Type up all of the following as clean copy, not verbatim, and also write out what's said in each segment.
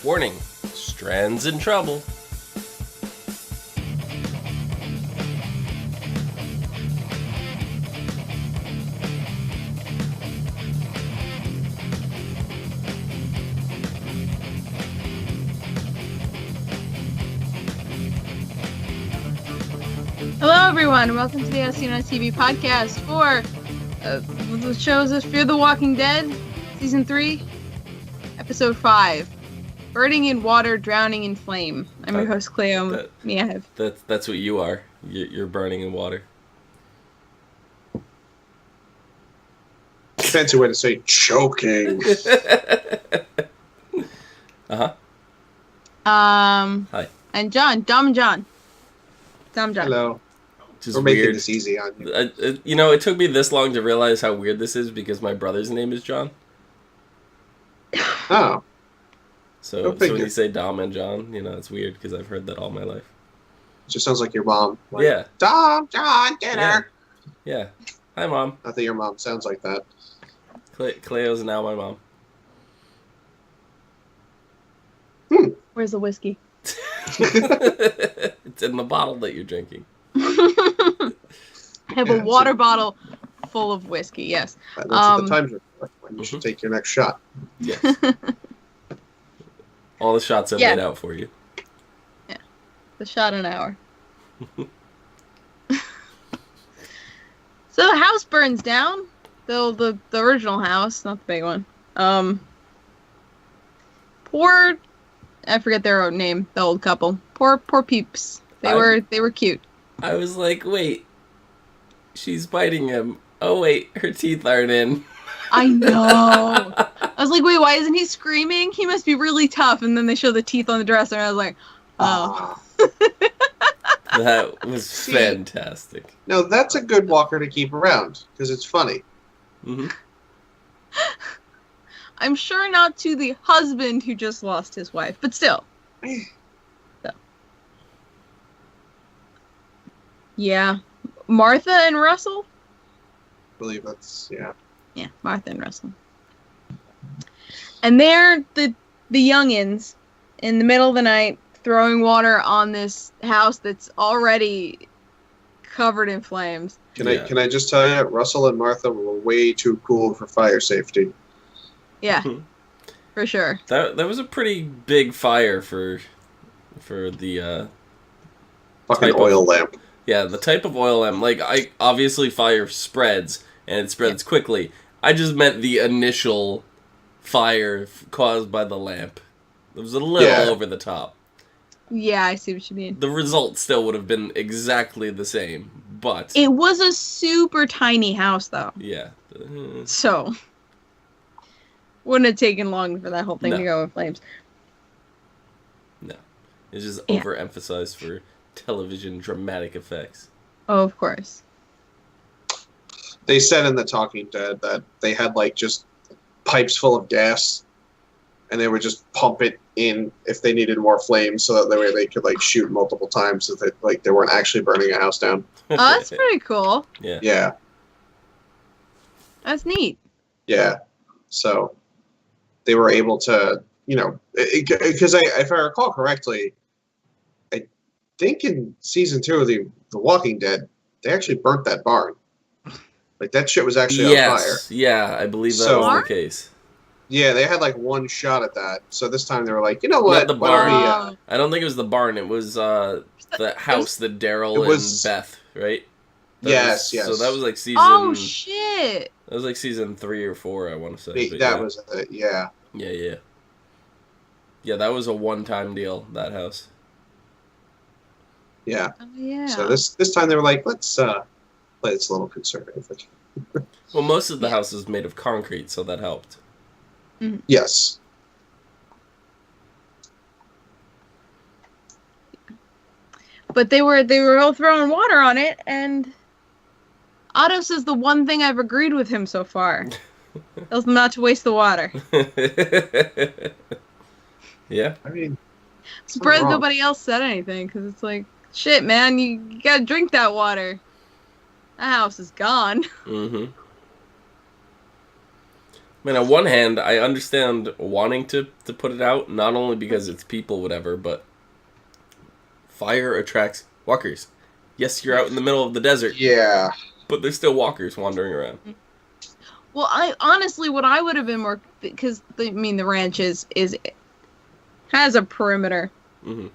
Warning, Strand's in trouble. Hello everyone, welcome to the As Seen on TV podcast for the shows of Fear the Walking Dead, Season 3, Episode 5, Burning in Water, Drowning in Flame. I'm your host, Cleo. That's what you are. You're burning in water. Fancy way to say choking. Uh-huh. Hi. And John. Hello. Just We're making weird. this easy on you. It took me this long to realize how weird this is because my brother's name is John. Oh. So when you say Dom and John, it's weird because I've heard that all my life. It just sounds like your mom. Like, yeah. Dom, John, dinner. Yeah. Hi, Mom. Not that your mom sounds like that. Cleo's now my mom. Where's the whiskey? It's in the bottle that you're drinking. I have a water bottle full of whiskey, yes. That's what the times are when you should take your next shot. Yes. All the shots are laid out for you. Yeah. The shot an hour. So the house burns down. The original house, not the big one. Poor, I forget their own name, the old couple. Poor peeps. They were cute. I was like, wait, she's biting him. Oh wait, her teeth aren't in. I know. I was like, wait, why isn't he screaming? He must be really tough. And then they show the teeth on the dresser, and I was like, oh. That was fantastic. No, that's a good walker to keep around, because it's funny. Mm-hmm. I'm sure not to the husband who just lost his wife, but still. So. Yeah. Martha and Russell? I believe that's, yeah. Yeah, Martha and Russell. And they're the youngins in the middle of the night throwing water on this house that's already covered in flames. Can I just tell you, Russell and Martha were way too cool for fire safety. Yeah, for sure. That was a pretty big fire for the fucking oil lamp. Yeah, the type of oil lamp. Like, obviously fire spreads, and it spreads quickly. I just meant the initial fire caused by the lamp. It was a little over the top. Yeah, I see what you mean. The result still would have been exactly the same, but... It was a super tiny house, though. Yeah. So, wouldn't have taken long for that whole thing to go in flames. No. It's just overemphasized for television dramatic effects. Oh, of course. They said in The Talking Dead that they had, just pipes full of gas, and they would just pump it in if they needed more flames, so that way they could, shoot multiple times, so that, they weren't actually burning a house down. Oh, that's pretty cool. Yeah. Yeah. That's neat. Yeah. So, they were able to, because if I recall correctly, I think in Season 2 of The Walking Dead, they actually burnt that barn. That shit was actually on fire. Yeah, I believe that was the case. Yeah, they had one shot at that. So this time they were like, you know what? Not the barn. I don't think it was the barn. It was the house that Daryl and Beth, right? Yes. So that was season... Oh, shit! That was season 3 or 4, I want to say. That was it, yeah. Yeah. Yeah, that was a one-time deal, that house. Yeah. Oh, yeah. So this time they were like, let's play this a little conservative. Well, most of the house is made of concrete, so that helped. Mm-hmm. Yes. But they were all throwing water on it, and Otto says the one thing I've agreed with him so far is not to waste the water. Yeah. I mean, surprised nobody else said anything, because it's like, shit, man, you gotta drink that water. That house is gone. Mm-hmm. I mean, on one hand, I understand wanting to put it out, not only because it's people, whatever, but fire attracts walkers. Yes, you're out in the middle of the desert. Yeah. But there's still walkers wandering around. Well, I honestly, what I would have been more, because the ranch has a perimeter. Mm-hmm.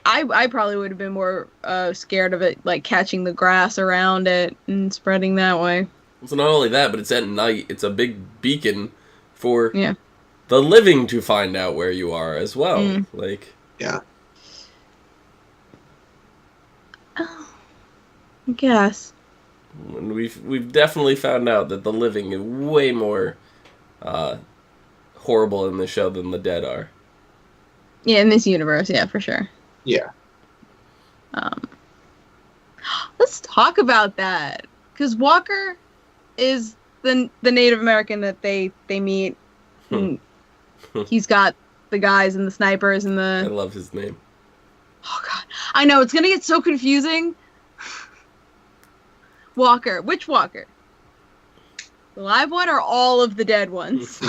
I probably would have been more scared of it, like catching the grass around it and spreading that way. So not only that, but it's at night. It's a big beacon for the living to find out where you are as well. Yeah. Oh, I guess. And we've definitely found out that the living is way more horrible in the show than the dead are. Yeah, in this universe, yeah, for sure. Yeah. Let's talk about that, because Walker is the Native American that they meet. He's got the guys and the snipers and the... I love his name. Oh, God. I know, it's going to get so confusing. Walker. Which Walker? The live one or all of the dead ones?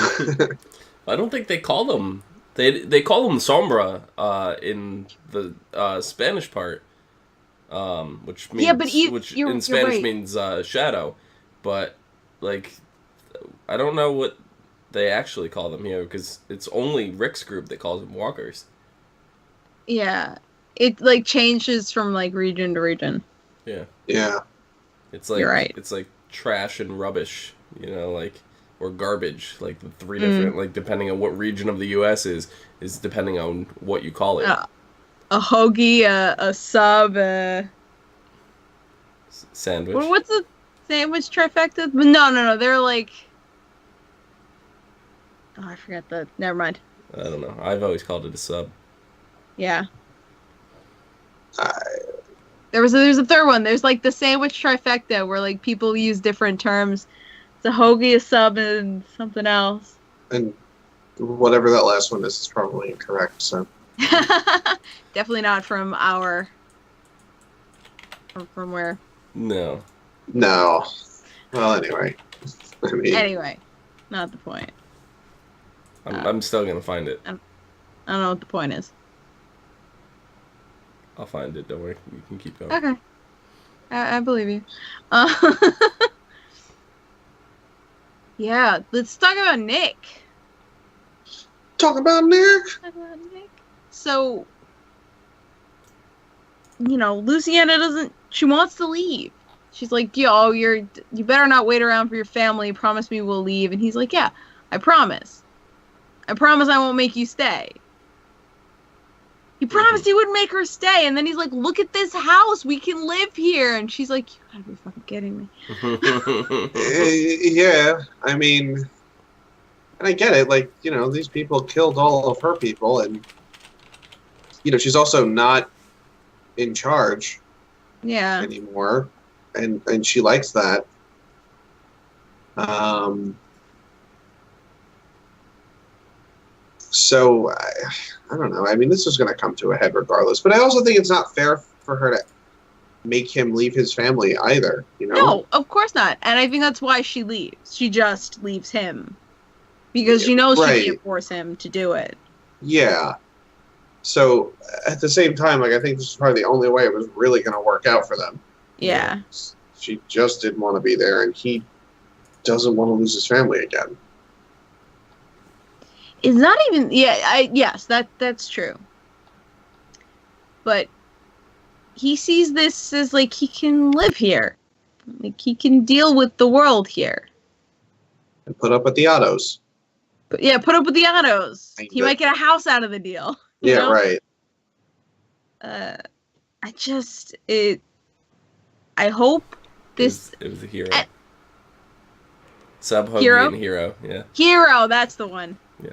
I don't think they call them... They call them Sombra in the Spanish part, which means which in Spanish means shadow, but like I don't know what they actually call them here because it's only Rick's group that calls them walkers. Yeah, it like changes from like region to region. Yeah. Yeah. It's like you're right. It's like trash and rubbish, like. Or garbage, like the three different, like depending on what region of the U.S. is depending on what you call it. A hoagie, a sub, sandwich. What's a sandwich trifecta? No, they're like... Oh, I forgot the... Never mind. I don't know. I've always called it a sub. Yeah. There's a third one. There's like the sandwich trifecta where like people use different terms. A hoagie, a sub, and something else. And whatever that last one is probably incorrect, so. Definitely not from our... From where? No. No. Well, anyway. Anyway, not the point. I'm still going to find it. I don't know what the point is. I'll find it, don't worry. You can keep going. Okay. I believe you. Yeah, let's talk about Nick. Talk about Nick? So, Luciana she wants to leave. She's like, yo, you better not wait around for your family. Promise me we'll leave. And he's like, yeah, I promise. I promise I won't make you stay. He promised he wouldn't make her stay, and then he's like, look at this house, we can live here. And she's like, you gotta be fucking kidding me. Yeah, I mean, and I get it, like, these people killed all of her people, and, she's also not in charge anymore, and she likes that. So, I don't know. I mean, this is going to come to a head regardless. But I also think it's not fair for her to make him leave his family either, No, of course not. And I think that's why she leaves. She just leaves him. Because she knows she can't force him to do it. Yeah. So, at the same time, like, I think this is probably the only way it was really going to work out for them. Yeah. She just didn't want to be there, and he doesn't want to lose his family again. It's not even... yes, that's true. But he sees this as, like, he can live here. Like, he can deal with the world here. And put up with the autos. Put up with the autos. He might get a house out of the deal. You know? Right. I hope this... It was a hero. Sub-Hoagie and Hero, yeah. Hero, that's the one. Yeah,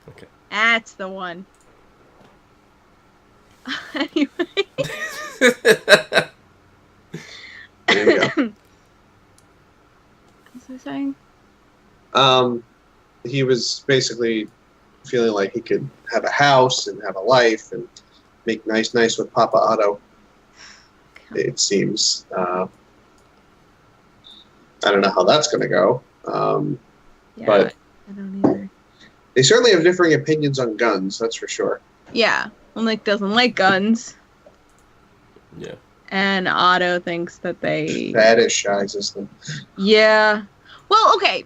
okay. That's the one. Anyway. There you go. What was I saying? He was basically feeling like he could have a house and have a life and make nice with Papa Otto. It seems. I don't know how that's going to go. But I don't either. They certainly have differing opinions on guns, that's for sure. Yeah. Well, Nick doesn't like guns. Yeah. And Otto thinks that they... That is shy system. Yeah. Well, okay.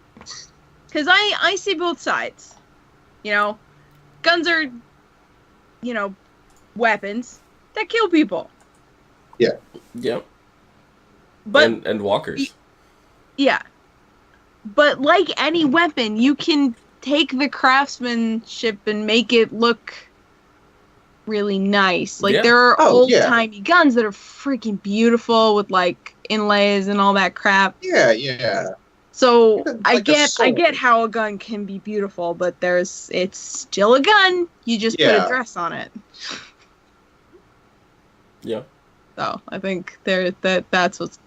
Because I see both sides. You know, guns are, you know, weapons that kill people. Yeah. Yep. But and walkers. Yeah. But like any weapon, you can take the craftsmanship and make it look really nice. Like, there are old-timey guns that are freaking beautiful with, like, inlays and all that crap. Yeah. So, Like I get how a gun can be beautiful, but it's still a gun. You just put a dress on it. Yeah. So, I think that's what's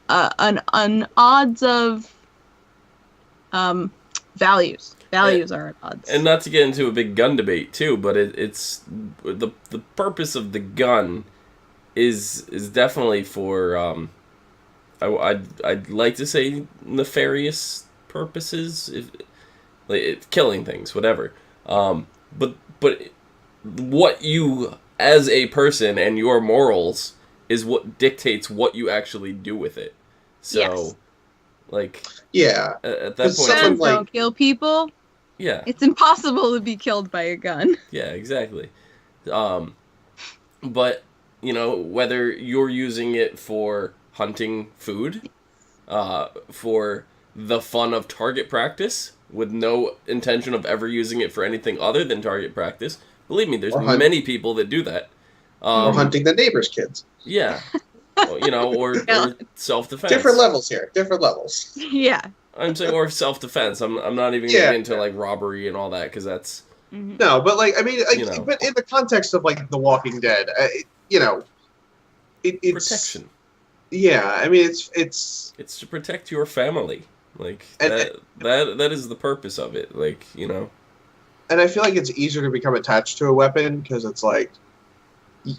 an odds of values. Values are at odds. And not to get into a big gun debate too, but it's the purpose of the gun is definitely for I'd like to say nefarious purposes, killing things, whatever. But what you as a person and your morals is what dictates what you actually do with it. So, yes. Like, yeah, at that point, guns don't kill people. Yeah, it's impossible to be killed by a gun. Yeah, exactly. But you know, whether you're using it for hunting food, for the fun of target practice, with no intention of ever using it for anything other than target practice. Believe me, there's many people that do that. Or hunting the neighbor's kids. Yeah. You know, or self-defense. Different levels here. Different levels. Yeah. I'm saying, or self-defense. I'm not even getting into, like, robbery and all that, because that's... Mm-hmm. No, but, like, I mean, like, you know. But in the context of, like, The Walking Dead, you know, it's... Protection. Yeah, I mean, it's... It's to protect your family. Like, that is the purpose of it. Like, you know... And I feel like it's easier to become attached to a weapon, because it's like...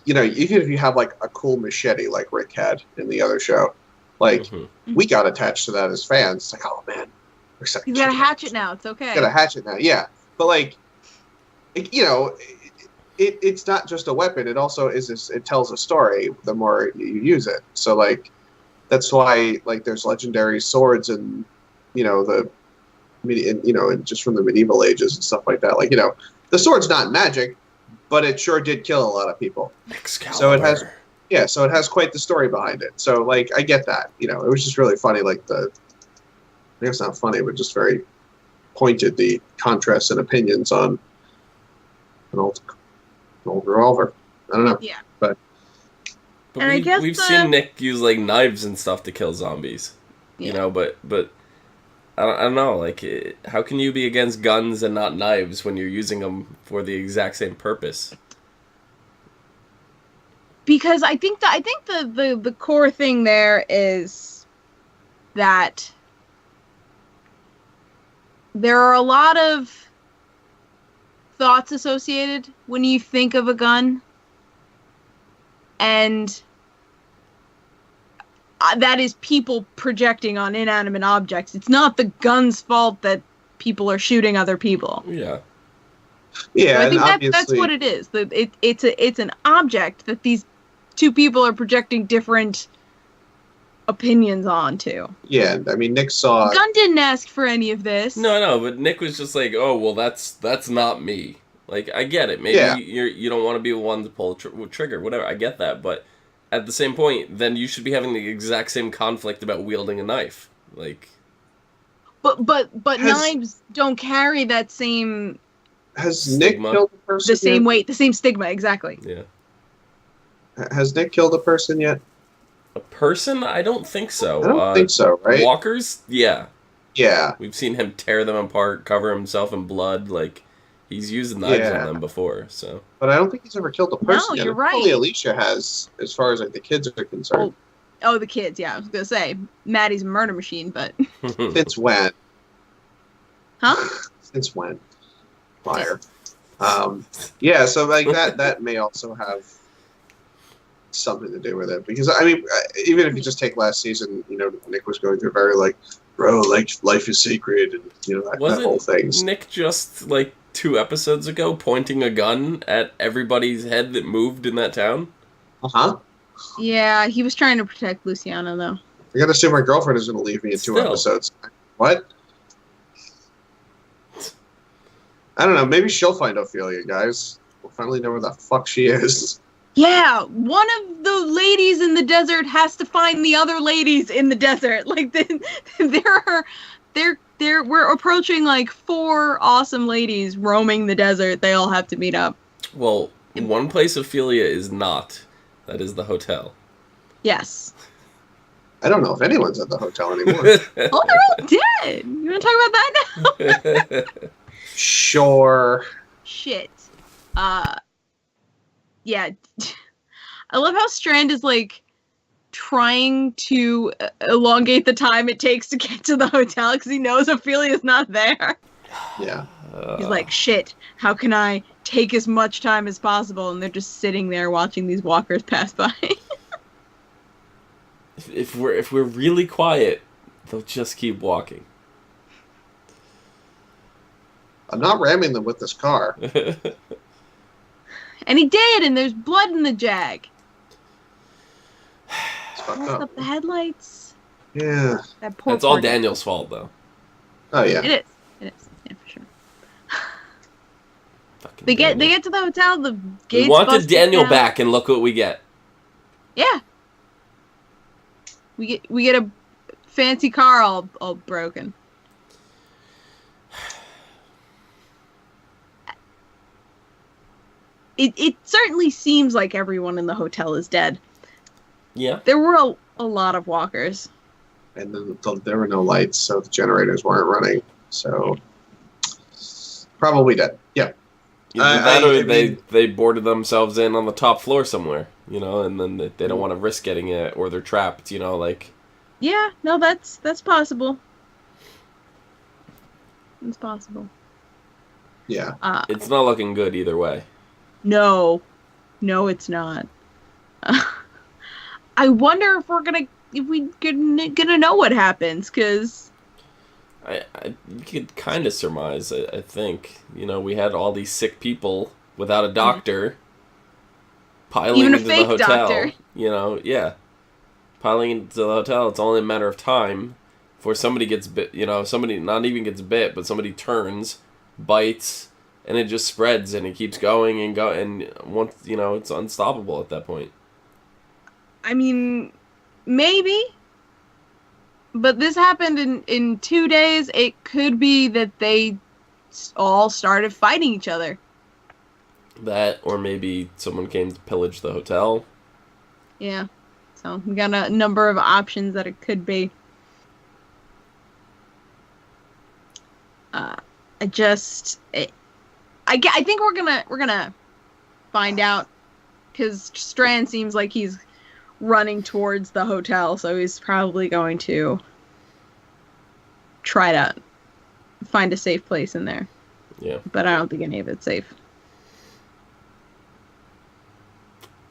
You know, even if you have, like, a cool machete like Rick had in the other show, like, we got attached to that as fans. It's like, oh, man. We're so you got a hatchet now. It's okay. Got a hatchet now, yeah. But, like, you know, it's not just a weapon. It also it tells a story the more you use it. So, like, that's why, like, there's legendary swords and, you know, just from the medieval ages and stuff like that. Like, you know, the sword's not magic, but it sure did kill a lot of people. Excalibur. So it has quite the story behind it. So, like, I get that. You know, it was just really funny, like, I guess not funny, but just very pointed, the contrasts and opinions on an old revolver. I don't know. Yeah. But and we've seen Nick use, like, knives and stuff to kill zombies. Yeah. You know, but I don't know, like, how can you be against guns and not knives when you're using them for the exact same purpose? Because I think the core thing there is that there are a lot of thoughts associated when you think of a gun, and that is people projecting on inanimate objects. It's not the gun's fault that people are shooting other people. Yeah. Yeah, so I think that's what it is. It's an object that these two people are projecting different opinions onto. Yeah, I mean, Nick saw... The gun didn't ask for any of this. No, but Nick was just like, oh, well, that's not me. Like, I get it. Maybe you don't want to be the one to pull the trigger, whatever. I get that, but... At the same point, then you should be having the exact same conflict about wielding a knife. Like, but knives don't carry that same. Has stigma. Nick killed a person? The same weight, the same stigma, exactly. Yeah. Has Nick killed a person yet? A person? I don't think so. I don't think so. Right? Walkers? Yeah. Yeah. We've seen him tear them apart, cover himself in blood. Like, he's used knives on them before. So. But I don't think he's ever killed a person. No, yet. you're right. Only Alicia has, as far as like the kids are concerned. Oh, the kids. Yeah, I was gonna say Maddie's a murder machine, but Since when? Huh? Since when? Liar. Yeah. So like that may also have something to do with it, because I mean, even if you just take last season, you know, Nick was going through a very like bro, like life is sacred, and that whole thing. Nick just like 2 episodes ago pointing a gun at everybody's head that moved in that town? Uh-huh. Yeah, he was trying to protect Luciano, though. I gotta assume my girlfriend is gonna leave me in 2 episodes. What? I don't know. Maybe she'll find Ophelia, guys. We'll finally know where the fuck she is. Yeah, one of the ladies in the desert has to find the other ladies in the desert. Like, we're approaching like 4 awesome ladies roaming the desert. They all have to meet up. Well, one place Ophelia is not. That is the hotel. Yes. I don't know if anyone's at the hotel anymore. Oh, they're all dead. You want to talk about that now? Sure. Shit. Yeah. I love how Strand is like trying to elongate the time it takes to get to the hotel because he knows Ophelia's not there. Yeah. He's like, shit, how can I take as much time as possible? And they're just sitting there watching these walkers pass by. If we're really quiet, they'll just keep walking. I'm not ramming them with this car. And he did, and there's blood in the Jag. It's fucked up. Up the headlights. Yeah. That's all Daniel's fault, though. Oh yeah. It is. Yeah, for sure. They get to the hotel. The gates. We wanted Daniel down. back, and look what we get. Yeah. We get a fancy car all broken. It certainly seems like everyone in the hotel is dead. Yeah. There were a lot of walkers. And then there were no lights, so the generators weren't running. So probably dead. Yeah. They boarded themselves in on the top floor somewhere, and then they don't want to risk getting it, or they're trapped, like. Yeah, no, that's possible. It's possible. Yeah. It's not looking good either way. No, it's not. I wonder if we gonna know what happens, because you could kind of surmise. I think we had all these sick people without a doctor piling even a into fake the hotel. Doctor. Piling into the hotel. It's only a matter of time before somebody gets bit. Somebody not even gets bit, but somebody turns, bites. And it just spreads, and it keeps going and once it's unstoppable at that point. I mean, maybe, but this happened in 2 days. It could be that they all started fighting each other. That, or maybe someone came to pillage the hotel. Yeah, so we got a number of options that it could be. I think we're gonna find out, because Strand seems like he's running towards the hotel, so he's probably going to try to find a safe place in there. Yeah. But I don't think any of it's safe.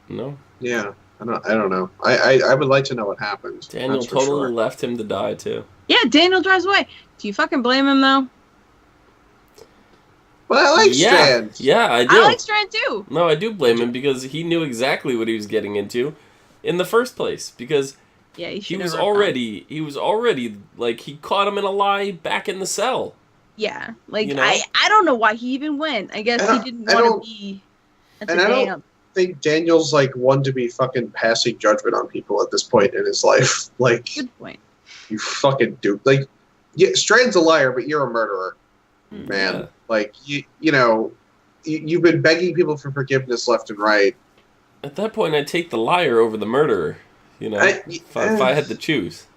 No. Yeah. I don't know. I would like to know what happened. Daniel totally left him to die too. Yeah, Daniel drives away. Do you fucking blame him though? Well, I like Strand. Yeah, I do. I like Strand too. No, I do blame him because he knew exactly what he was getting into in the first place. Because he was already like, he caught him in a lie back in the cell. Yeah, like I don't know why he even went. I guess he didn't want to be at the I don't think Daniel's like one to be fucking passing judgment on people at this point in his life. Like, good point. You fucking dupe. Like, yeah, Strand's a liar, but you're a murderer, man. Yeah. Like, you've been begging people for forgiveness left and right. At that point, I'd take the liar over the murderer. If I had to choose.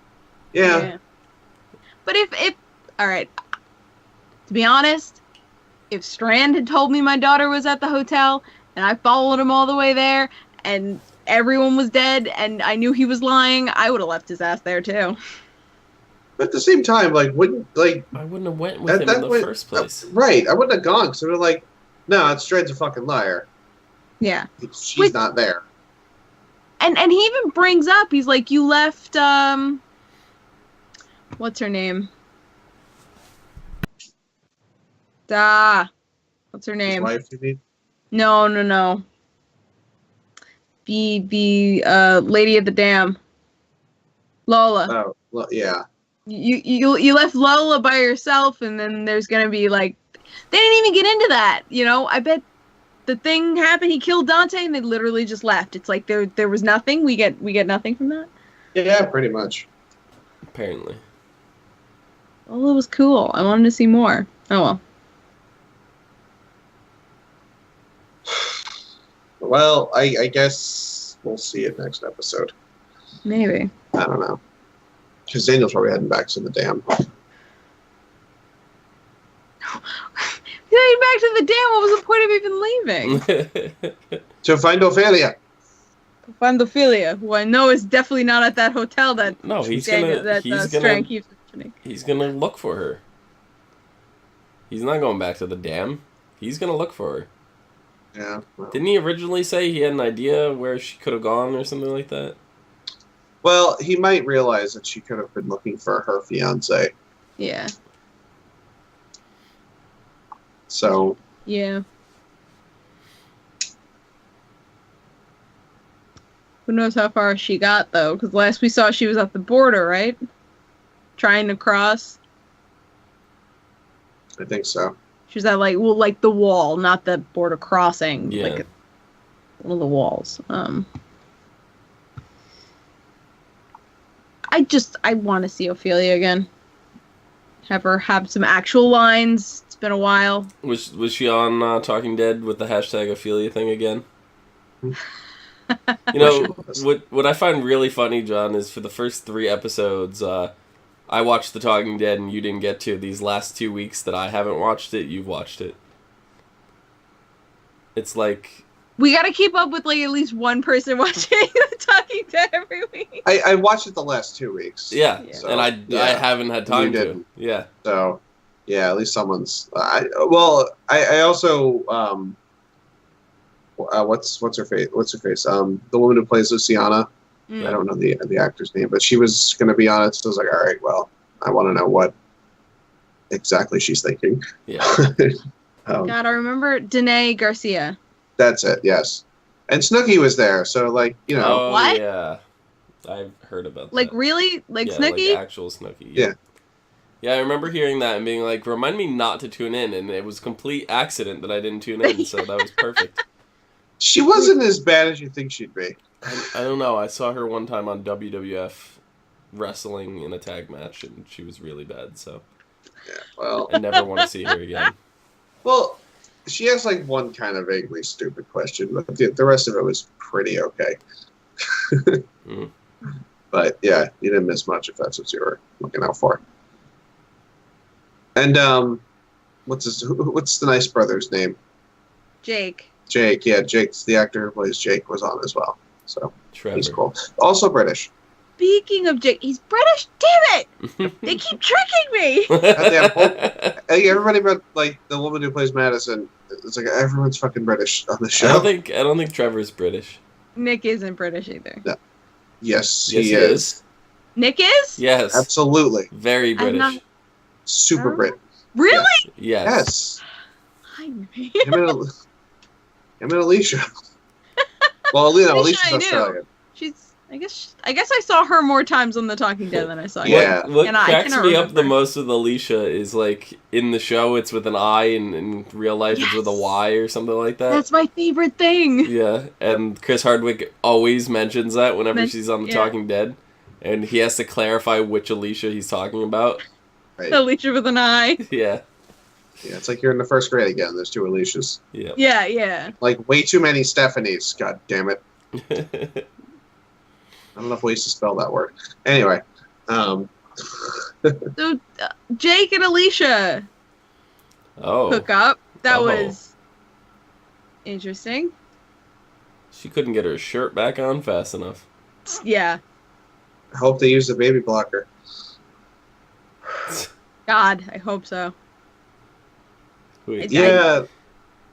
Yeah. But if all right, to be honest, if Strand had told me my daughter was at the hotel and I followed him all the way there and everyone was dead and I knew he was lying, I would have left his ass there too. But at the same time, I wouldn't have went with him in the first place. Right, I wouldn't have gone because they were like, no, Strand's a fucking liar. Yeah, she's not there. And he even brings up, he's like, you left what's her name? What's her His name? wife, you mean? No. The lady at the dam. Lola. Oh, well, yeah. You left Lola by herself, and then there's gonna be like, they didn't even get into that. I bet the thing happened. He killed Dante, and they literally just left. It's like there was nothing. We get nothing from that. Yeah, pretty much. Apparently. Well, it was cool. I wanted to see more. Oh well. Well, I guess we'll see it next episode. Maybe. I don't know. Because Daniel's probably heading back to the dam. Heading back to the dam. What was the point of even leaving? To find Ophelia. Ophelia, who I know is definitely not at that hotel that No, he's Strand gonna keeps mentioning. he's gonna look for her. He's not going back to the dam. He's gonna look for her. Yeah. Well. Didn't he originally say he had an idea where she could have gone or something like that? Well, he might realize that she could have been looking for her fiance. Yeah. So. Yeah. Who knows how far she got, though? Because last we saw she was at the border, right? Trying to cross. I think so. She was at, like the wall, not the border crossing. Yeah. Like one of the walls. I want to see Ophelia again. Have her have some actual lines. It's been a while. Was she on Talking Dead with the hashtag Ophelia thing again? You know, what I find really funny, John, is for the first 3 episodes, I watched The Talking Dead and you didn't get to. These last 2 weeks that I haven't watched it, you've watched it. It's like... We gotta keep up with, at least one person watching The Talking Dead every week. I watched it the last 2 weeks. Yeah, so, and I haven't had time to. Yeah. So, yeah, at least someone's... I also... what's her face? The woman who plays Luciana. Mm. I don't know the actor's name, but she was going to be on it. So I was like, all right, well, I want to know what exactly she's thinking. Yeah. God, I remember Danae Garcia. That's it. Yes, and Snooki was there. So Oh, What? yeah. I've heard about that. Really? Yeah, Snooki? Actual Snooki. Yeah. Yeah, I remember hearing that and being like, remind me not to tune in, and it was a complete accident that I didn't tune in, so that was perfect. She wasn't as bad as you think she'd be. I don't know. I saw her one time on WWF wrestling in a tag match, and she was really bad, so Yeah, well, I never want to see her again. well, she has one kind of vaguely stupid question, but the rest of it was pretty okay. Mm. But yeah, you didn't miss much if that's what you were looking out for. And what's the nice brother's name? Jake. Jake. Yeah, Jake's the actor who plays Jake was on as well. So Trevor. he's cool. Also British. Speaking of Jake, he's British. Damn it! They keep tricking me. Hey, everybody but the woman who plays Madison. It's like everyone's fucking British on the show. I don't think Trevor's British. Nick isn't British either. No. Yes, Yes, he is. Nick is? Yes. Absolutely. Very British. not- Super Brit. Really? Yes. Yes. Him Him and Alicia. Well, Alicia's I knew. Australian. She's. I guess I saw her more times on The Talking Dead than I saw you. Yeah. What And I cracks cannot me up the remember. most with Alicia is in the show it's with an I and in real life it's with a Yes. Y or something like that. That's my favorite thing. Yeah, and Chris Hardwick always mentions that whenever she's on The yeah. Talking Dead, and he has to clarify which Alicia he's talking about. Right. Alicia with an eye. Yeah, Yeah, it's like you're in the first grade again. There's 2 Alicias. yeah. Yeah. Way too many Stephanies. God damn it. I don't know if we used to spell that word. Anyway. So Jake and Alicia Oh, hook up. That Oh. was interesting. she couldn't get her shirt back on fast enough. Yeah. I hope they use the baby blocker. God, I hope so. Wait, Yeah.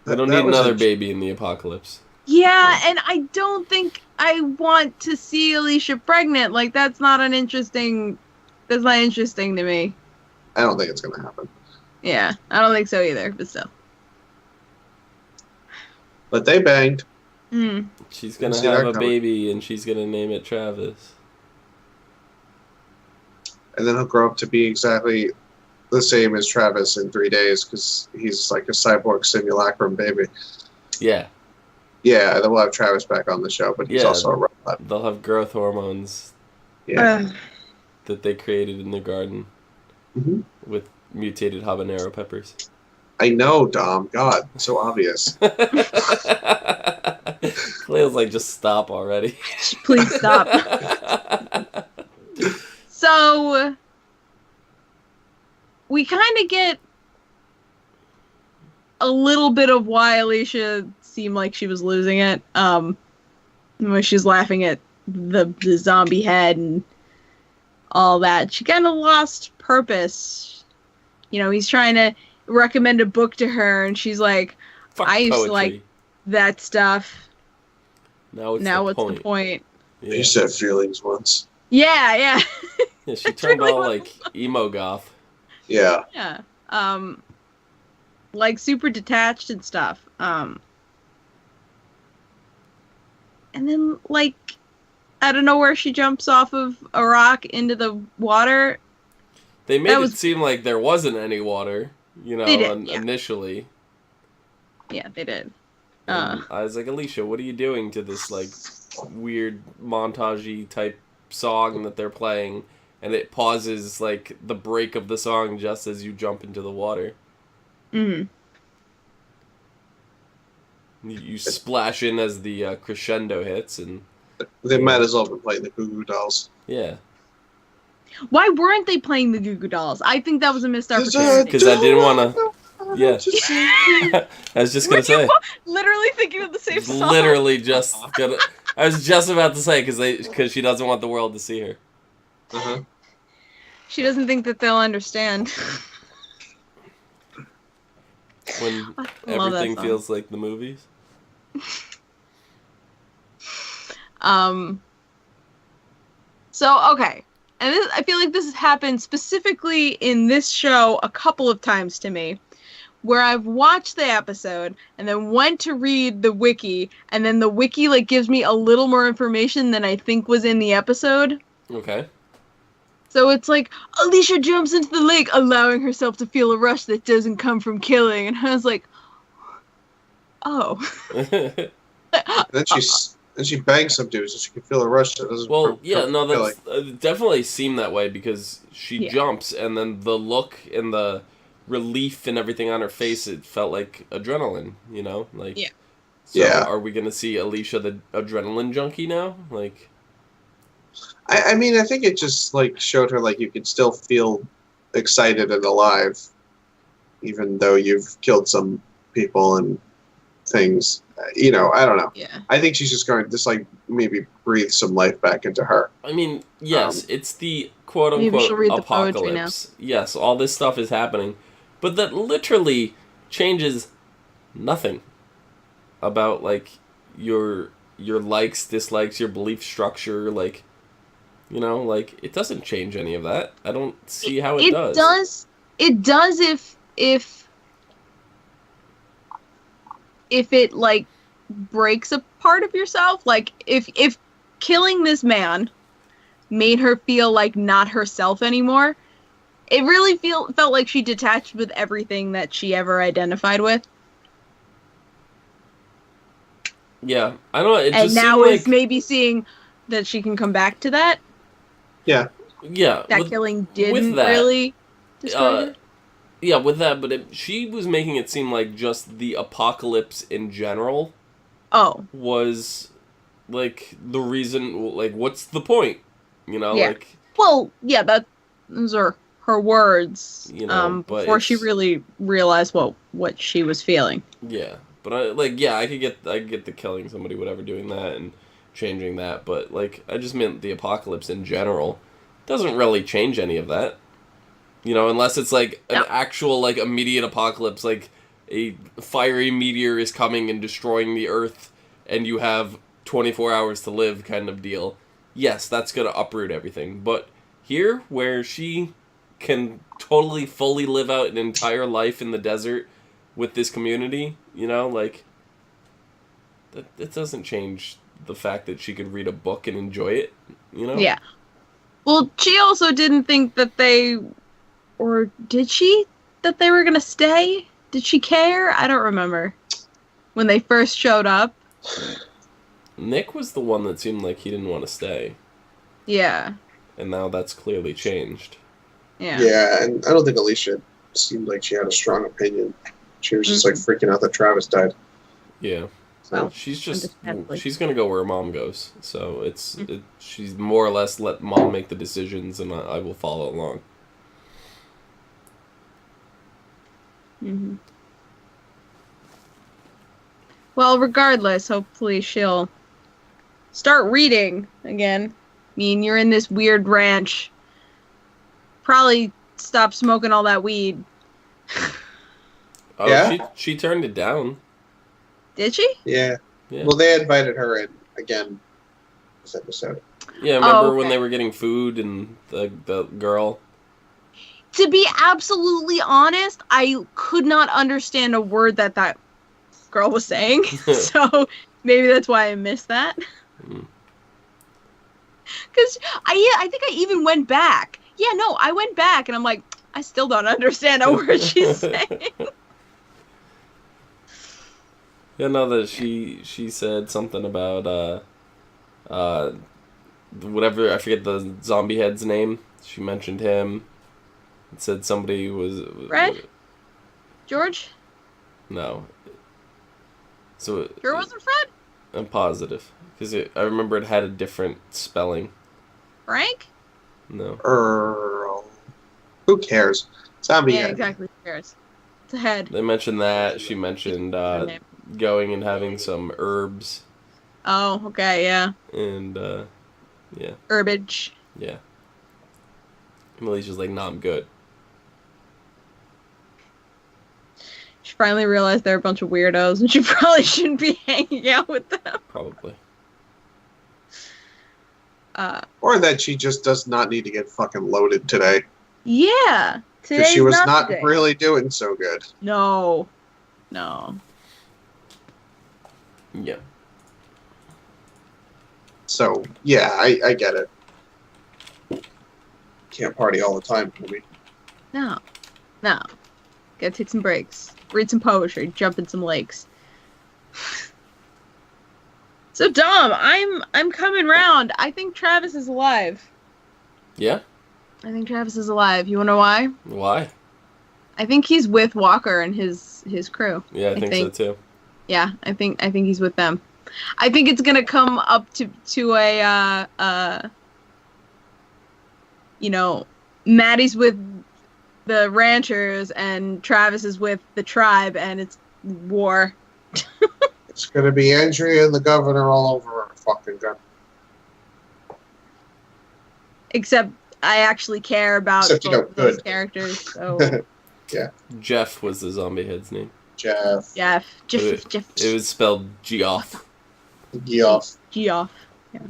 we don't that need was another a- baby in the apocalypse. Yeah, and I don't think I want to see Alicia pregnant. That's not an interesting That's not interesting to me. I don't think it's gonna happen. Yeah, I don't think so either, but still. But they banged. Mm. She's gonna have a baby, and she's gonna name it Travis. And then he'll grow up to be exactly the same as Travis in 3 days, because he's like a cyborg simulacrum baby. Yeah. Yeah, then we'll have Travis back on the show, but he's also a robot. They'll have growth hormones. Yeah. That they created in the garden. Mm-hmm. With mutated habanero peppers. I know, Dom. God, so obvious. Cleo's like, just stop already. Please stop. So, we kind of get a little bit of why Alicia seemed like she was losing it. When she's laughing at the zombie head and all that. She kind of lost purpose. You know, he's trying to recommend a book to her, and she's like, Fuck I used poetry. to like that stuff. Now what's the point? Yeah. You said feelings once. Yeah. Yeah, she turned all like emo goth. Yeah. Yeah. Like super detached and stuff. And then like out of nowhere she jumps off of a rock into the water. They made it seem like there wasn't any water, you know, initially. Yeah, they did. I was like, Alicia, what are you doing to this like weird montage-y type song that they're playing? And it pauses like the break of the song just as you jump into the water. Mm-hmm. You splash in as the crescendo hits, and they might as well be playing the Goo Goo Dolls. Yeah. Why weren't they playing the Goo Goo Dolls? I think that was a missed opportunity. Because I didn't want to. Yeah. I was just gonna say. Literally thinking of the same song. Literally just gonna. I was just about to say because she doesn't want the world to see her. Uh-huh. She doesn't think that they'll understand. When everything feels like the movies. So, okay. And I feel like this has happened specifically in this show a couple of times to me, where I've watched the episode and then went to read the wiki, and then the wiki like gives me a little more information than I think was in the episode. Okay. So it's like, Alicia jumps into the lake, allowing herself to feel a rush that doesn't come from killing. And I was like, oh. Then she bangs some dudes, so she can feel a rush that doesn't. Well, yeah, no, that's definitely seemed that way because she jumps, and then the look and the relief and everything on her face, it felt like adrenaline, you know? Like, yeah. So are we going to see Alicia the adrenaline junkie now? Like, I mean, I think it just like showed her like you can still feel excited and alive, even though you've killed some people and things. You know, I don't know. Yeah. I think she's just going to just like maybe breathe some life back into her. I mean, yes, it's the quote unquote apocalypse. Yes, all this stuff is happening, but that literally changes nothing about like your likes, dislikes, your belief structure, like. You know, like, it doesn't change any of that. I don't see how it does. It does if it, like, breaks a part of yourself. Like, if killing this man made her feel like not herself anymore, it really felt like she detached with everything that she ever identified with. Yeah, I don't know. It and just now like... is maybe seeing that she can come back to that. Yeah. Yeah. That killing didn't really destroy her. Yeah, with that, but she was making it seem like just the apocalypse in general was, like, the reason, like, what's the point? You know, like... Well, yeah, those are her words, you know, before she really realized what she was feeling. Yeah, but, I could get the killing somebody, whatever, doing that, and... changing that, but like I just meant the apocalypse in general doesn't really change any of that, you know, unless it's like an actual like immediate apocalypse, like a fiery meteor is coming and destroying the earth and you have 24 hours to live kind of deal. Yes, that's gonna uproot everything, but here, where she can totally, fully live out an entire life in the desert with this community, you know, like, that doesn't change the fact that she could read a book and enjoy it, you know? Yeah. Well, she also didn't think that they, or did she, that they were going to stay? Did she care? I don't remember. When they first showed up. Nick was the one that seemed like he didn't want to stay. Yeah. And now that's clearly changed. Yeah. Yeah, and I don't think Alicia seemed like she had a strong opinion. She was just like freaking out that Travis died. Yeah. Well, she's gonna go where mom goes. So she's more or less let mom make the decisions, and I will follow along. Mm-hmm. Well, regardless, hopefully she'll start reading again. I mean, you're in this weird ranch. Probably stop smoking all that weed. Oh, yeah? She turned it down. Did she? Yeah. Well, they invited her in again this episode. Yeah, remember when they were getting food and the girl? To be absolutely honest, I could not understand a word that girl was saying. So maybe that's why I missed that. Because I think I even went back. Yeah, no, I went back and I'm like, I still don't understand a word she's saying. Yeah, no, that she said something about whatever, I forget the zombie head's name. She mentioned him. It said somebody was Fred? George? No. So Sure wasn't Fred? I'm positive because I remember it had a different spelling. Frank? No. Earl. Who cares? Zombie head. Exactly. Who cares? It's a head. They mentioned that. She mentioned going and having some herbs. Oh, okay, yeah. And, yeah. Herbage. Yeah. Emily's just like, nah, I'm good. She finally realized they're a bunch of weirdos and she probably shouldn't be hanging out with them. Probably. Or that she just does not need to get fucking loaded today. Yeah. Because she was not today. really doing so good. No. Yeah. So, yeah, I get it. Can't party all the time, homie. No. Gotta take some breaks. Read some poetry. Jump in some lakes. So, Dom, I'm coming round. I think Travis is alive. Yeah? I think Travis is alive. You wanna know why? Why? I think he's with Walker and his crew. Yeah, I think so too. Yeah, I think he's with them. I think it's gonna come up to a Maddie's with the ranchers and Travis is with the tribe and it's war. It's gonna be Andrea and the governor all over her fucking gun. Except I actually care about both of those characters. So yeah. Jeff was the zombie head's name. Jeff. It was spelled Geoff. Geoff. Yeah.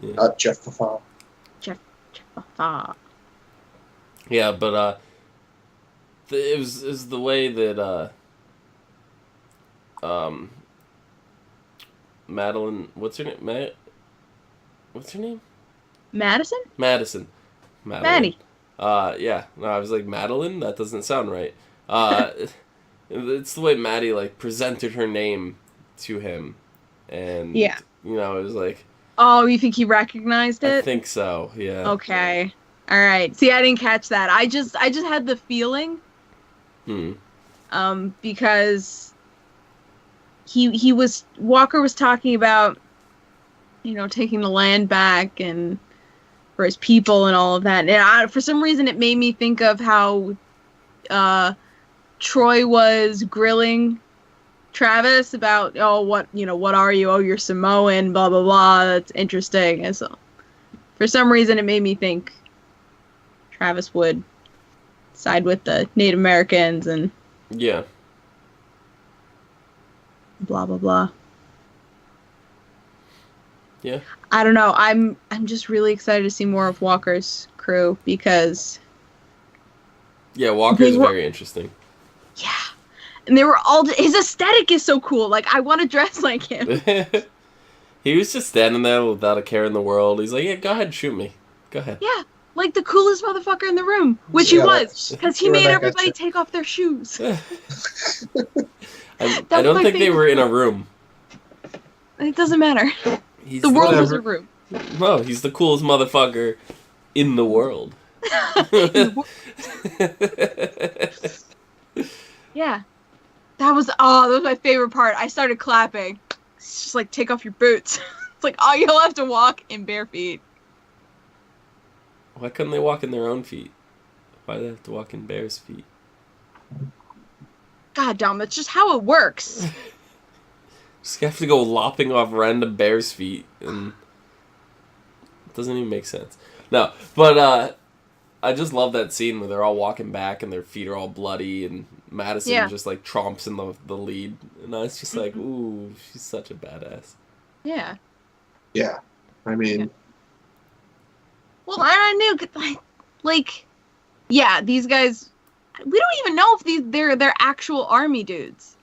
Not Jeff Fafar. Jeff Fafar. Yeah, but it was the way that Madeline, what's her name? What's her name? Madison. Madeline. Maddie. Yeah. No, I was like, Madeline? That doesn't sound right. It's the way Maddie, like, presented her name to him. And, yeah. It was like... Oh, you think he recognized it? I think so, yeah. Okay. All right. See, I didn't catch that. I just had the feeling. Because Walker was talking about, taking the land back and for his people and all of that. And for some reason, it made me think of how Troy was grilling Travis about, what are you? Oh, you're Samoan, blah, blah, blah. That's interesting. And so, for some reason, it made me think Travis would side with the Native Americans and... Yeah. Blah, blah, blah. Yeah. I don't know. I'm just really excited to see more of Walker's crew because Walker's very interesting. Yeah. And they were all... His aesthetic is so cool. Like, I want to dress like him. He was just standing there without a care in the world. He's like, yeah, go ahead, shoot me. Go ahead. Yeah. Like the coolest motherfucker in the room. Which he was. Because he made everybody take off their shoes. I don't think they were in a room. It doesn't matter. The world was a room. No, he's the coolest motherfucker in the world. Yeah. That was my favorite part. I started clapping. It's just like, take off your boots. It's like, you'll have to walk in bare feet. Why couldn't they walk in their own feet? Why do they have to walk in bears' feet? God, Dom, that's just how it works. Just have to go lopping off random bears' feet, and it doesn't even make sense. No, but I just love that scene where they're all walking back and their feet are all bloody, and Madison just like tromps in the lead, and I was just like, ooh, she's such a badass. Yeah. Yeah, I mean. Yeah. Well, I knew, like, yeah, these guys. We don't even know if they're actual army dudes,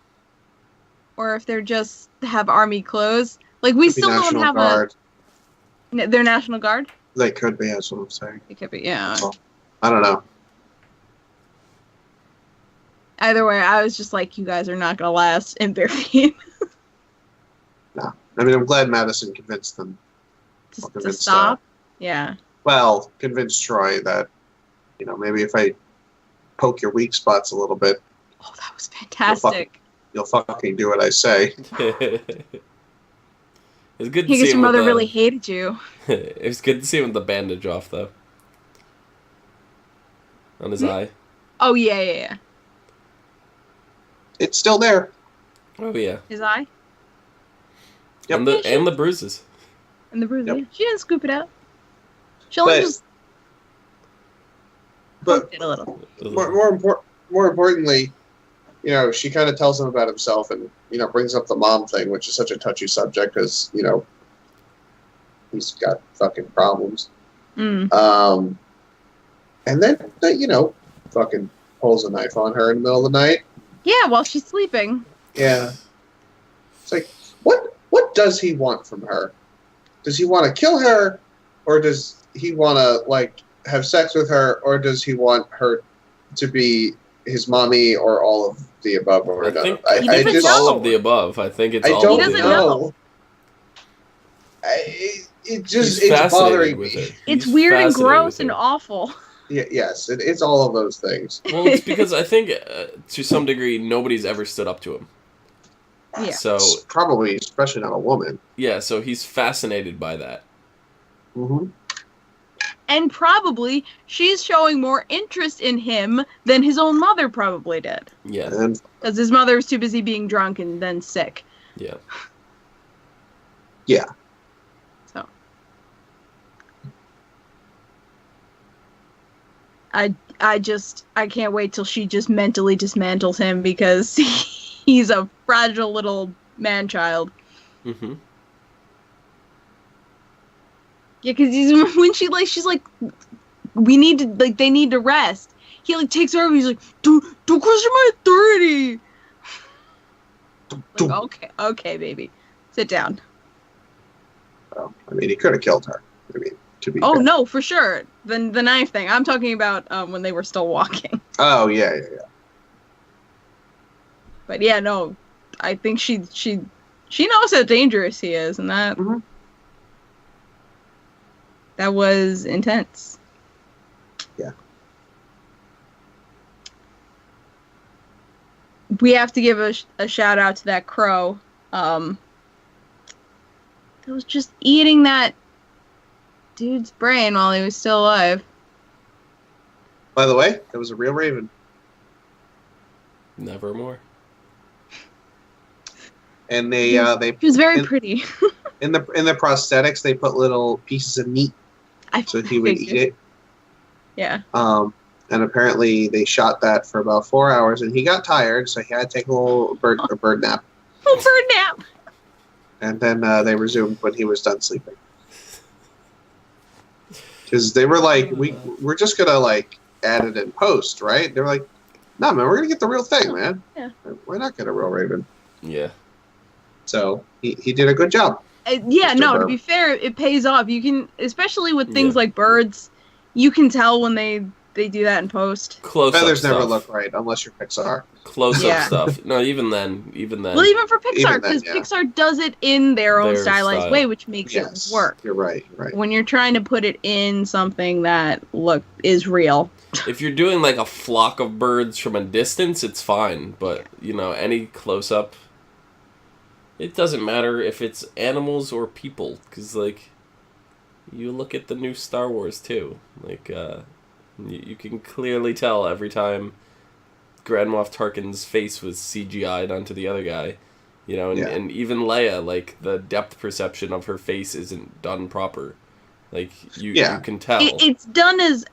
or if they're just have army clothes. Like, we still don't have Guard. They're National Guard. They could be. That's what I'm saying. They could be. Yeah. Well, I don't know. Either way, I was just like, you guys are not gonna last in bare feet. No, I mean, I'm glad Madison convinced them to stop. Yeah. Well, convince Troy that, maybe if I poke your weak spots a little bit. Oh, that was fantastic. You'll fucking do what I say. It's good to see your mother really hated you. It was good to see him with the bandage off, though. On his eye. Oh, yeah. It's still there. Oh, yeah. His eye? Yep. And the bruises. And the bruises. Yep. She didn't scoop it out. She only just poked it a little. More importantly, she kind of tells him about himself and, brings up the mom thing, which is such a touchy subject because, he's got fucking problems. And then, fucking pulls a knife on her in the middle of the night. Yeah, while she's sleeping. Yeah. It's like, what does he want from her? Does he want to kill her? Or does he want to, have sex with her? Or does he want her to be his mommy or all of the above? Or I think all of the above. I think it's all of the above. I don't know. It's bothering me. It's weird and gross and awful. Yeah, yes, it's all of those things. Well, it's because I think, to some degree, nobody's ever stood up to him. Yeah. So probably, especially not a woman. Yeah, so he's fascinated by that. Mm-hmm. And probably she's showing more interest in him than his own mother probably did. Yeah. Because his mother was too busy being drunk and then sick. Yeah. Yeah. So. I can't wait till she just mentally dismantles him because he's a fragile little man-child. Mm-hmm. Yeah, because when she's like, we need to, they need to rest. He, takes her over, he's like, don't question my authority. Like, okay, baby. Sit down. Well, I mean, he could have killed her. I mean, to be fair. fair. No, for sure. The knife thing. I'm talking about when they were still walking. Oh, yeah. But yeah, no. I think she knows how dangerous he is, and that... Mm-hmm. That was intense. Yeah. We have to give a shout out to that crow. That was just eating that dude's brain while he was still alive. By the way, that was a real raven. Nevermore. And they She was very pretty. in the prosthetics, they put little pieces of meat. So he would eat it. Yeah. And apparently they shot that for about 4 hours, and he got tired, so he had to take a bird nap. A bird nap. And then they resumed when he was done sleeping. Because they were like, we're just gonna like add it in post, right? They were like, no, man, we're gonna get the real thing, man. Yeah. We're not gonna real Raven. Yeah. So he did a good job. Yeah, Mr. no, Burr. to be fair, it pays off. You can, especially with things like birds, you can tell when they do that in post. Close-up Feathers never stuff. look right unless you're Pixar. Close-up Yeah. stuff. No, even then. Well, even for Pixar, Even then, because yeah. Pixar does it in their own Their stylized style. way, which makes Yes, it work. You're right. Right. When you're trying to put it in something that is real. If you're doing like a flock of birds from a distance, it's fine. But, any close-up, it doesn't matter if it's animals or people. Because, you look at the new Star Wars, too. You can clearly tell every time Grand Moff Tarkin's face was CGI'd onto the other guy. And even Leia, the depth perception of her face isn't done proper. You can tell. It's done as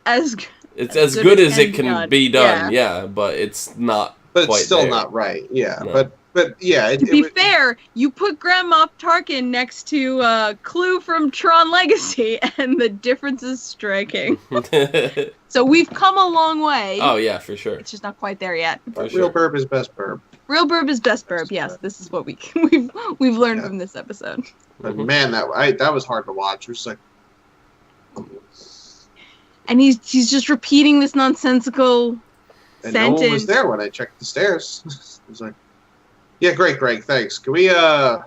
it's as good as it can done. be done, yeah, but it's not But quite it's still there. not right. Yeah, No. but yeah. To be fair, you put Grand Moff Tarkin next to Clue from Tron Legacy, and the difference is striking. So we've come a long way. Oh, yeah, for sure. It's just not quite there yet. For real burb is best burb. Real burb is best burb. Yes, this is what we've learned from this episode. But Mhm. man, that was hard to watch. It was like, And he's just repeating this nonsensical and sentence. no one was there when I checked the stairs. It was like, yeah, great, Greg, thanks. Can we But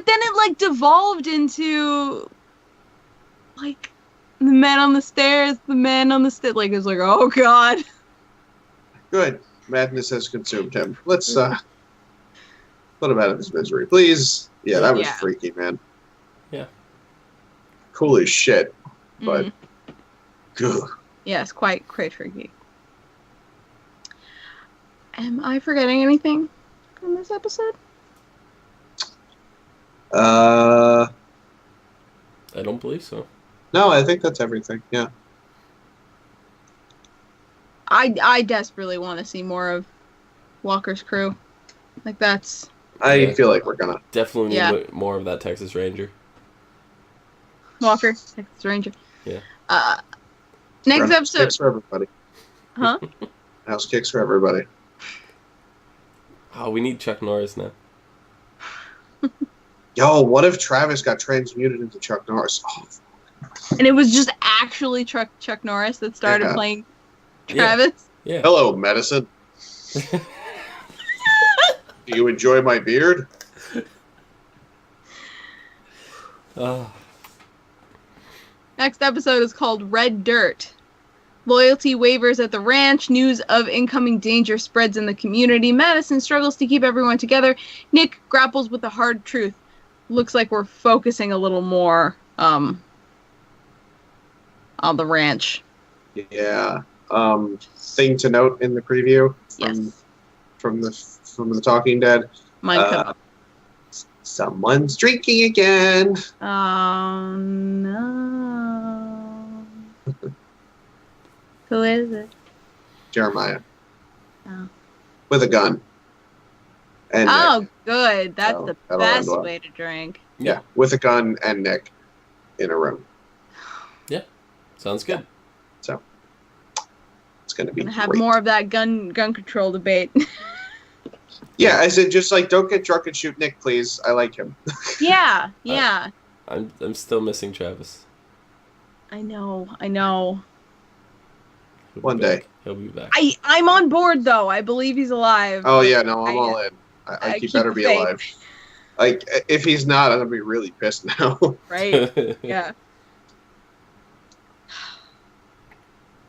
then it devolved into the man on the stairs, it was like, oh god. Good. Madness has consumed him. Let's put him out of his misery, please. Yeah, that was Yeah. freaky, man. Yeah. Cool as shit, but Mhm. good. Yes, quite freaky. Am I forgetting anything from this episode? Uh, I don't believe so. no, I think that's everything. Yeah. I desperately want to see more of Walker's crew. That's I feel like we're gonna. Definitely need Yeah. more of that Texas Ranger. Walker, Texas Ranger. Yeah. Next House episode, kicks for everybody. huh? House kicks for everybody. Oh, we need Chuck Norris now. Yo, what if Travis got transmuted into Chuck Norris? Oh, And it was just actually Chuck Norris that started Yeah. playing Yeah. Travis. Yeah. hello, medicine. Do you enjoy my beard? Oh. Next episode is called Red Dirt. Loyalty wavers at the ranch. News of incoming danger spreads in the community. Madison struggles to keep everyone together. Nick grapples with the hard truth. Looks like we're focusing a little more on the ranch. Yeah. Thing to note in the preview Yes. from the Talking Dead. Mine cut. Someone's drinking again. Oh no. Who is it? Jeremiah. Oh. With a gun. And Oh, Nick. good. That's So, the that'll end best well. way to drink. Yeah, with a gun and Nick in a room. Sounds good. So it's gonna be Gonna have great. more of that gun control debate. Yeah, I said just don't get drunk and shoot Nick, please. I like him. yeah. I'm still missing Travis. I know. He'll be One back. day. He'll be back. I'm on board though. I believe he's alive. Oh yeah, no, I'm I- all in. I keep better the be faith. alive. Like if he's not, I'm gonna be really pissed now. Right. Yeah.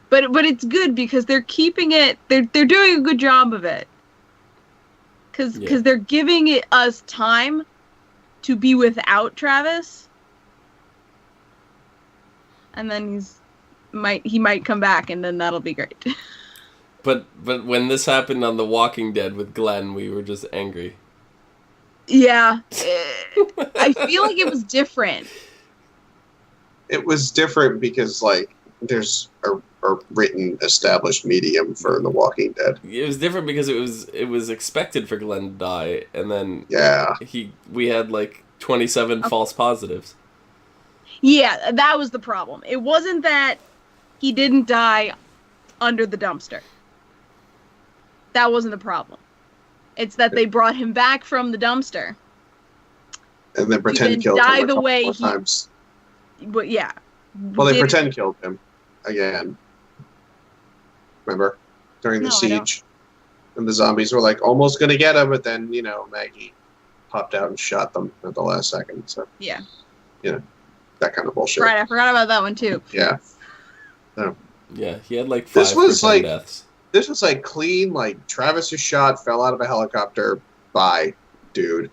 But it's good because they're keeping it. They're doing a good job of it. Because Yeah. they're giving us time to be without Travis, and then he might come back, and then that'll be great. But when this happened on The Walking Dead with Glenn, we were just angry. Yeah, I feel like it was different. It was different because like there's a written established medium for The Walking Dead. It was different because it was expected for Glenn to die, and then Yeah. we had 27 false positives. Yeah, that was the problem. It wasn't that he didn't die under the dumpster. That wasn't the problem. It's that they brought him back from the dumpster. And then pretend killed him the way more times. But yeah. Well, they pretend killed him again. Remember? During the siege. And the zombies were like almost going to get him, but then, Maggie popped out and shot them at the last second. So yeah. That kind of bullshit. Right, I forgot about that one too. Yeah. No. Yeah, he had like 5 deaths. This was like clean, like Travis was shot, fell out of a helicopter. Bye, dude.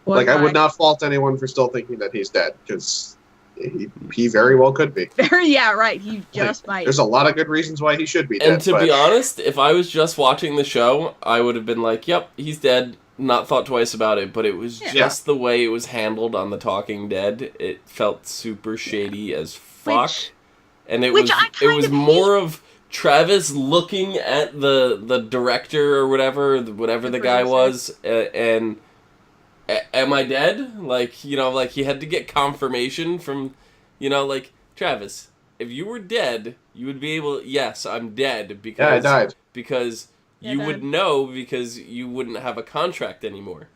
Like I would not fault anyone for still thinking that he's dead, because he very well could be. Yeah, right. He just might. There's a lot of good reasons why he should be dead. And to be honest, if I was just watching the show, I would have been like, "Yep, he's dead." Not thought twice about it. But it was just the way it was handled on The Talking Dead. It felt super shady as fuck, and it was more of Travis looking at the director or whatever the guy was, and. Am I dead? Like, he had to get confirmation from, like, Travis, if you were dead, you would be able, yes, I'm dead, because... Yeah, I died. Because you would know, because you wouldn't have a contract anymore.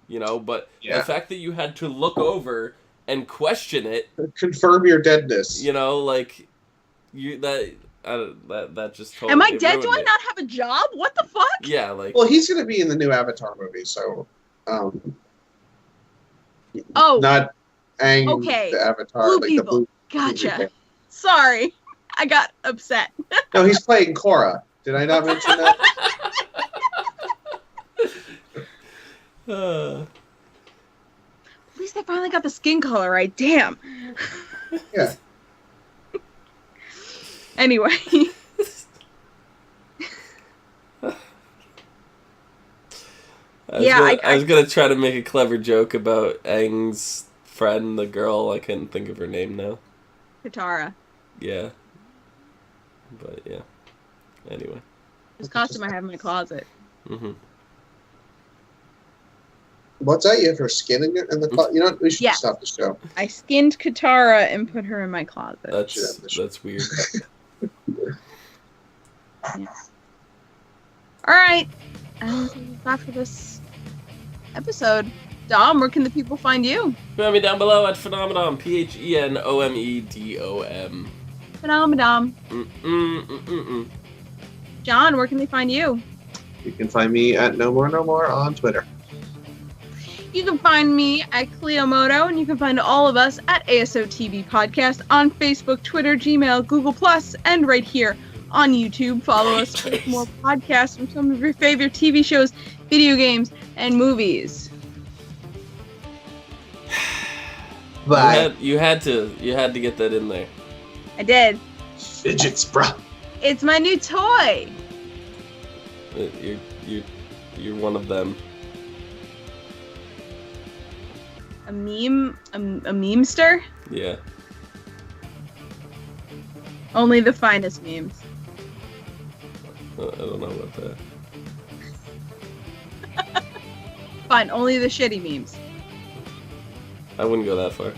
But the fact that you had to look over and question it... Confirm your deadness. That just totally... Am I dead? Do I not have a job? What the fuck? Yeah, like... Well, he's going to be in the new Avatar movie, so... Not Aang, the Avatar. Blue like people. The blue Gotcha. People. Sorry. I got upset. No, he's playing Korra. Did I not mention that? At least they finally got the skin color right. Damn. Yeah. Anyway. I was gonna try to make a clever joke about Aang's friend, the girl. I couldn't think of her name now. Katara. Yeah. But yeah. Anyway. This costume I have in my closet. Mm-hmm. What's that? You have her skin in the closet? You know what? We should stop the show. I skinned Katara and put her in my closet. That's weird. Yeah. All right. That's for this episode. Dom, where can the people find you? Find me down below at Phenomenon, PHENOMEDOM. Phenomenon. John, where can they find you? You can find me at No More on Twitter. You can find me at Cleomoto, and you can find all of us at ASOTV Podcast on Facebook, Twitter, Gmail, Google+, and right here on YouTube. Follow us for more podcasts from some of your favorite TV shows, video games, and movies. Bye. You had to get that in there. I did. Fidgets, bruh. It's my new toy. You're one of them. A memester? Yeah. Only the finest memes. I don't know about that. Fine, only the shitty memes. I wouldn't go that far.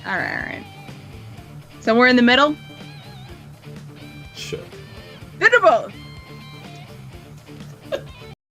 Alright. Somewhere in the middle? Sure. Biddable!